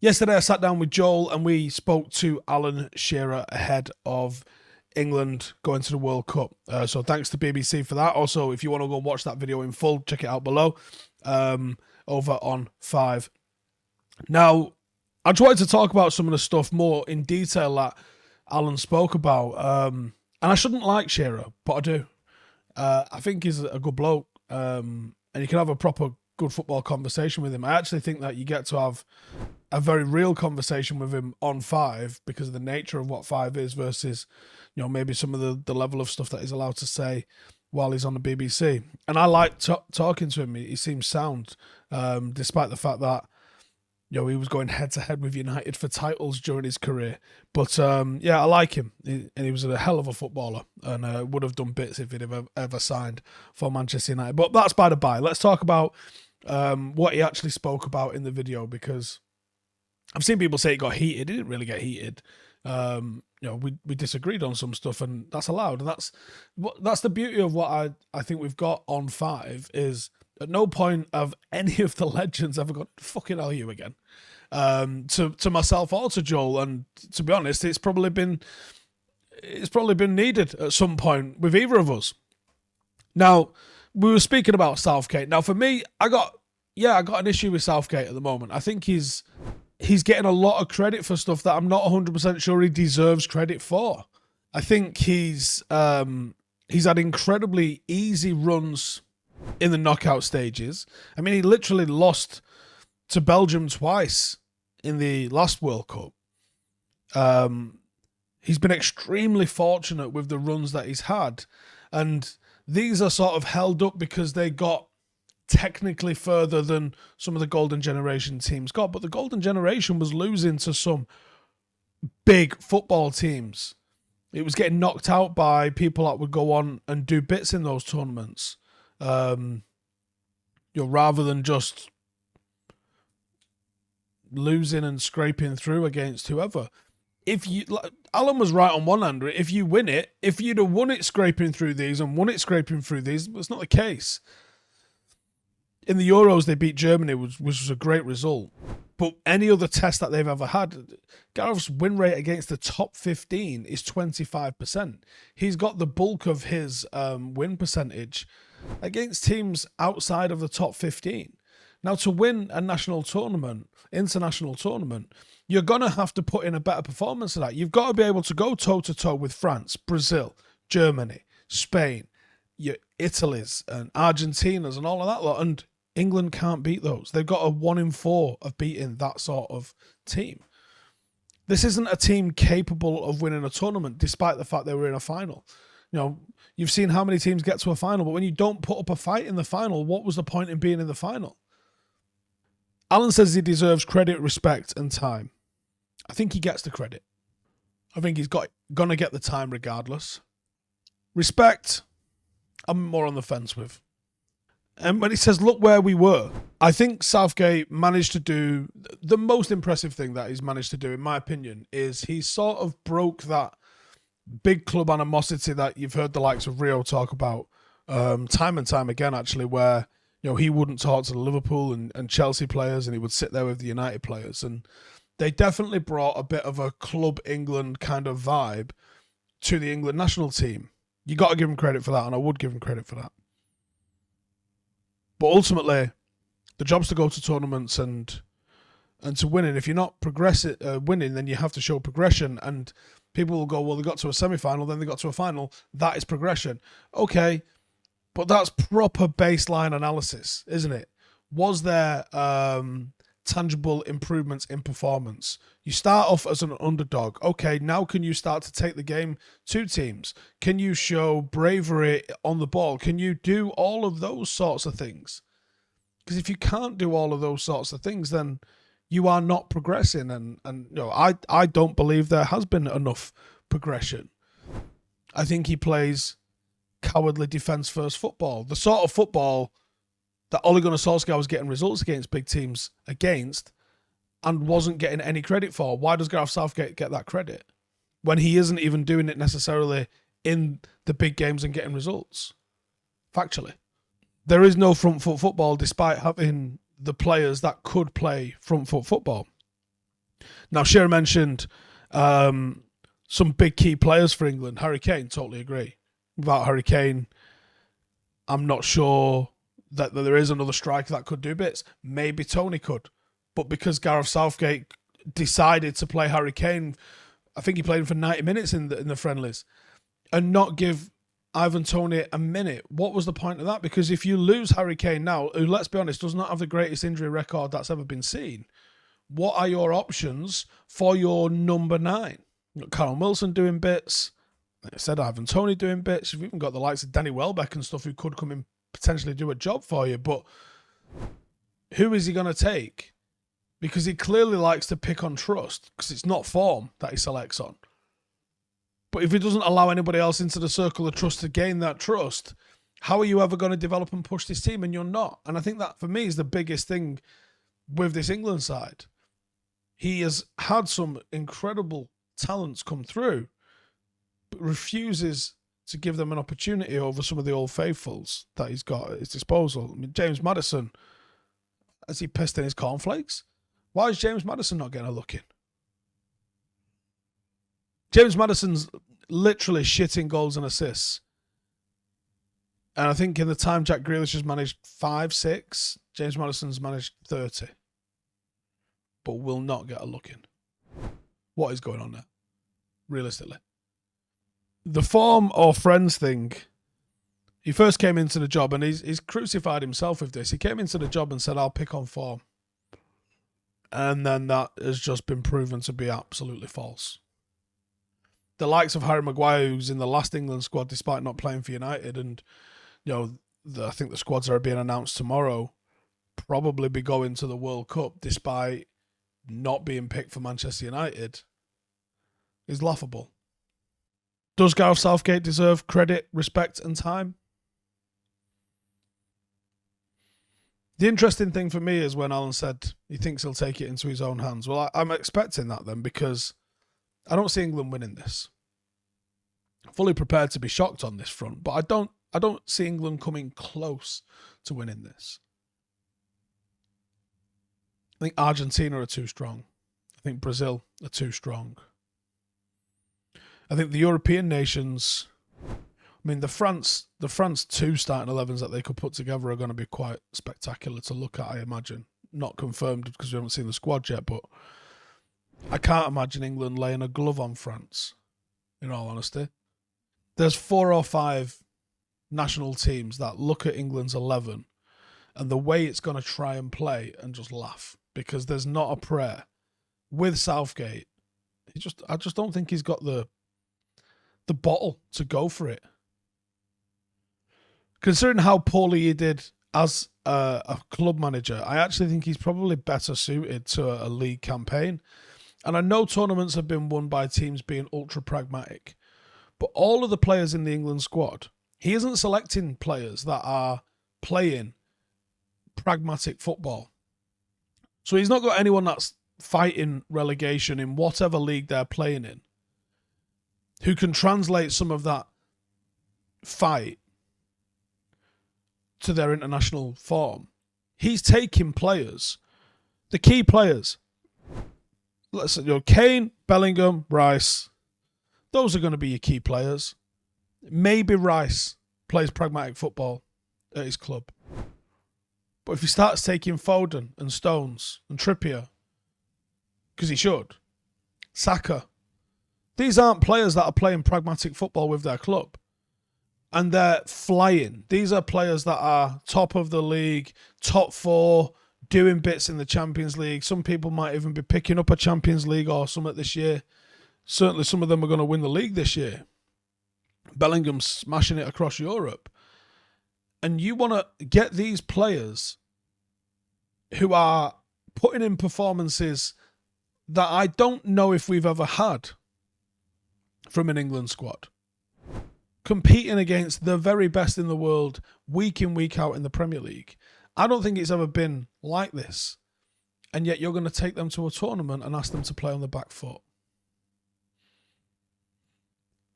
Yesterday I sat down with Joel and we spoke to Alan Shearer ahead of England going to the World Cup. So thanks to BBC for that. Also, if you want to go and watch that video in full, check it out below over on 5. Now, I tried to talk about some of the stuff more in detail that Alan spoke about. And I shouldn't like Shearer, but I do. I think he's a good bloke. And you can have a proper good football conversation with him. I actually think that you get to have a very real conversation with him on 5 because of the nature of what 5 is versus, maybe some of the level of stuff that he's allowed to say while he's on the BBC. And I like talking to him. He seems sound, despite the fact that, he was going head-to-head with United for titles during his career. But, yeah, I like him. And he was a hell of a footballer and would have done bits if he'd ever signed for Manchester United. But that's by the by. Let's talk about what he actually spoke about in the video, because I've seen people say it got heated. It didn't really get heated. We disagreed on some stuff, and that's allowed. And that's the beauty of what I think we've got on 5 is at no point have any of the legends ever gone, fucking hell you again, to myself or to Joel. And to be honest, it's probably been needed at some point with either of us. Now, we were speaking about Southgate. Now, for me, I got an issue with Southgate at the moment. I think he's getting a lot of credit for stuff that I'm not 100% sure he deserves credit for. I think he's had incredibly easy runs in the knockout stages. I mean, he literally lost to Belgium twice in the last World Cup. He's been extremely fortunate with the runs that he's had. And these are sort of held up because they got technically further than some of the Golden Generation teams got. But the Golden Generation was losing to some big football teams. It was getting knocked out by people that would go on and do bits in those tournaments. Rather than just losing and scraping through against whoever. Alan was right on one hand. If you win it, if you'd have won it scraping through these and won it scraping through these, it's not the case. In the Euros, they beat Germany, which was a great result. But any other test that they've ever had, Gareth's win rate against the top 15 is 25%. He's got the bulk of his win percentage against teams outside of the top 15. Now, to win a international tournament, you're going to have to put in a better performance than that. You've got to be able to go toe-to-toe with France, Brazil, Germany, Spain, your Italy's and Argentina's and all of that lot. And England can't beat those. They've got a 1 in 4 of beating that sort of team. This isn't a team capable of winning a tournament, despite the fact they were in a final. You've seen how many teams get to a final, but when you don't put up a fight in the final, what was the point in being in the final? Alan says he deserves credit, respect, and time. I think he gets the credit. I think he's gonna get the time regardless. Respect, I'm more on the fence with. And when he says, look where we were, I think Southgate managed to do the most impressive thing that he's managed to do, in my opinion, is he sort of broke that big club animosity that you've heard the likes of Rio talk about time and time again, actually, where he wouldn't talk to the Liverpool and Chelsea players and he would sit there with the United players. And they definitely brought a bit of a Club England kind of vibe to the England national team. You got to give him credit for that, and I would give him credit for that. But ultimately, the job's to go to tournaments and to win. And if you're not winning, then you have to show progression. And people will go, well, they got to a semi-final, then they got to a final. That is progression. Okay, but that's proper baseline analysis, isn't it? Was there tangible improvements in performance? You start off as an underdog. Okay, now can you start to take the game to teams? Can you show bravery on the ball? Can you do all of those sorts of things? Because if you can't do all of those sorts of things, then you are not progressing. And I don't believe there has been enough progression. I think he plays cowardly defence-first football. The sort of football that Ole Gunnar Solskjaer was getting results against big teams against and wasn't getting any credit for. Why does Gareth Southgate get that credit when he isn't even doing it necessarily in the big games and getting results? Factually. There is no front foot football despite having the players that could play front foot football. Now, Shearer mentioned some big key players for England. Harry Kane, totally agree. Without Harry Kane, I'm not sure that there is another striker that could do bits. Maybe Tony could. But because Gareth Southgate decided to play Harry Kane, I think he played him for 90 minutes in the friendlies, and not give Ivan Toney a minute. What was the point of that? Because if you lose Harry Kane now, who, let's be honest, does not have the greatest injury record that's ever been seen, what are your options for your number 9? You've got Callum Wilson doing bits. Like I said, Ivan Toney doing bits. You've even got the likes of Danny Welbeck and stuff who could come in, potentially do a job for you. But who is he going to take? Because he clearly likes to pick on trust, because it's not form that he selects on. But if he doesn't allow anybody else into the circle of trust to gain that trust, how are you ever going to develop and push this team? And you're not. And I think that, for me, is the biggest thing with this England side. He has had some incredible talents come through, but refuses to give them an opportunity over some of the old faithfuls that he's got at his disposal. I mean, James Maddison, has he pissed in his cornflakes? Why is James Maddison not getting a look in? James Maddison's literally shitting goals and assists. And I think in the time Jack Grealish has managed 5, 6, James Maddison's managed 30. But will not get a look in. What is going on there? Realistically. The form or friends thing, he first came into the job, and he's crucified himself with this. He came into the job and said, I'll pick on form. And then that has just been proven to be absolutely false. The likes of Harry Maguire, who's in the last England squad despite not playing for United, and I think the squads that are being announced tomorrow, probably be going to the World Cup despite not being picked for Manchester United, is laughable. Does Gareth Southgate deserve credit, respect and time? The interesting thing for me is when Alan said he thinks he'll take it into his own hands. Well, I'm expecting that then, because I don't see England winning this. Fully prepared to be shocked on this front, but I don't see England coming close to winning this. I think Argentina are too strong. I think Brazil are too strong. I think the European nations, I mean, the France 2 starting 11s that they could put together are going to be quite spectacular to look at, I imagine. Not confirmed because we haven't seen the squad yet, but I can't imagine England laying a glove on France, in all honesty. There's 4 or 5 national teams that look at England's 11 and the way it's going to try and play and just laugh, because there's not a prayer. With Southgate, I just don't think he's got the bottle to go for it. Considering how poorly he did as a club manager, I actually think he's probably better suited to a league campaign. And I know tournaments have been won by teams being ultra pragmatic, but all of the players in the England squad, he isn't selecting players that are playing pragmatic football. So he's not got anyone that's fighting relegation in whatever league they're playing in, who can translate some of that fight to their international form. He's taking players, the key players. Listen, Kane, Bellingham, Rice, those are going to be your key players. Maybe Rice plays pragmatic football at his club. But if he starts taking Foden and Stones and Trippier, because he should, Saka, these aren't players that are playing pragmatic football with their club. And they're flying. These are players that are top of the league, top 4, doing bits in the Champions League. Some people might even be picking up a Champions League or something this year. Certainly some of them are going to win the league this year. Bellingham's smashing it across Europe. And you want to get these players who are putting in performances that I don't know if we've ever had from an England squad, competing against the very best in the world week in, week out in the Premier League. I don't think it's ever been like this. And yet you're going to take them to a tournament and ask them to play on the back foot.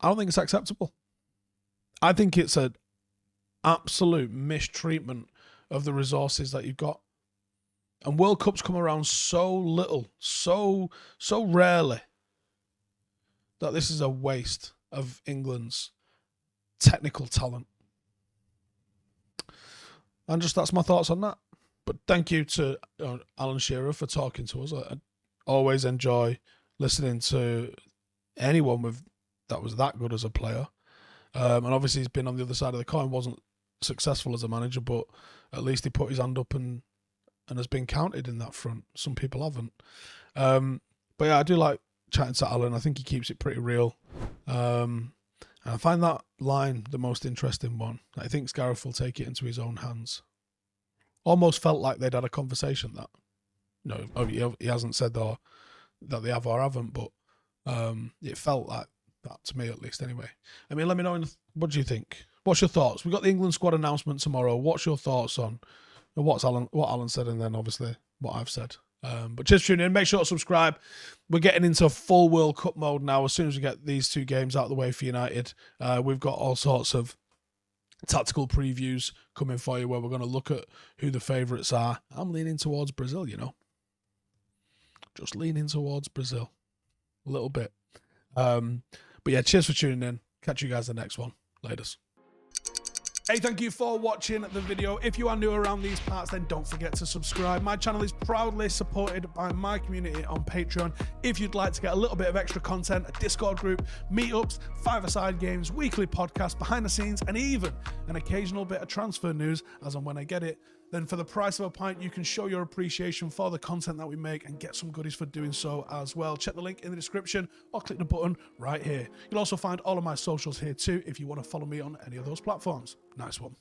I don't think it's acceptable. I think it's an absolute mistreatment of the resources that you've got. And World Cups come around so little, so rarely, that this is a waste of England's technical talent. And just that's my thoughts on that. But thank you to Alan Shearer for talking to us. I always enjoy listening to anyone that was that good as a player. And obviously he's been on the other side of the coin, wasn't successful as a manager, but at least he put his hand up and has been counted in that front. Some people haven't. But yeah, I do like chatting to Alan. I think he keeps it pretty real. And I find that line the most interesting one. I think Gareth will take it into his own hands. Almost felt like they'd had a conversation that. No, he hasn't said that they have or haven't, but it felt like that to me at least anyway. I mean, let me know, what do you think? What's your thoughts? We've got the England squad announcement tomorrow. What's your thoughts on what Alan said, and then obviously what I've said? But just tune in. Make sure to subscribe. We're getting into full World Cup mode now. As soon as we get these 2 games out of the way for United, we've got all sorts of tactical previews coming for you where we're going to look at who the favourites are. I'm leaning towards Brazil, Just leaning towards Brazil. A little bit. But yeah, cheers for tuning in. Catch you guys in the next one. Laters. Hey, thank you for watching the video. If you are new around these parts, then don't forget to subscribe. My channel is proudly supported by my community on Patreon. If you'd like to get a little bit of extra content, a Discord group, meetups, 5-a-side games, weekly podcasts, behind the scenes, and even an occasional bit of transfer news as and when I get it, then for the price of a pint, you can show your appreciation for the content that we make and get some goodies for doing so as well. Check the link in the description or click the button right here. You'll also find all of my socials here too if you want to follow me on any of those platforms. Nice one.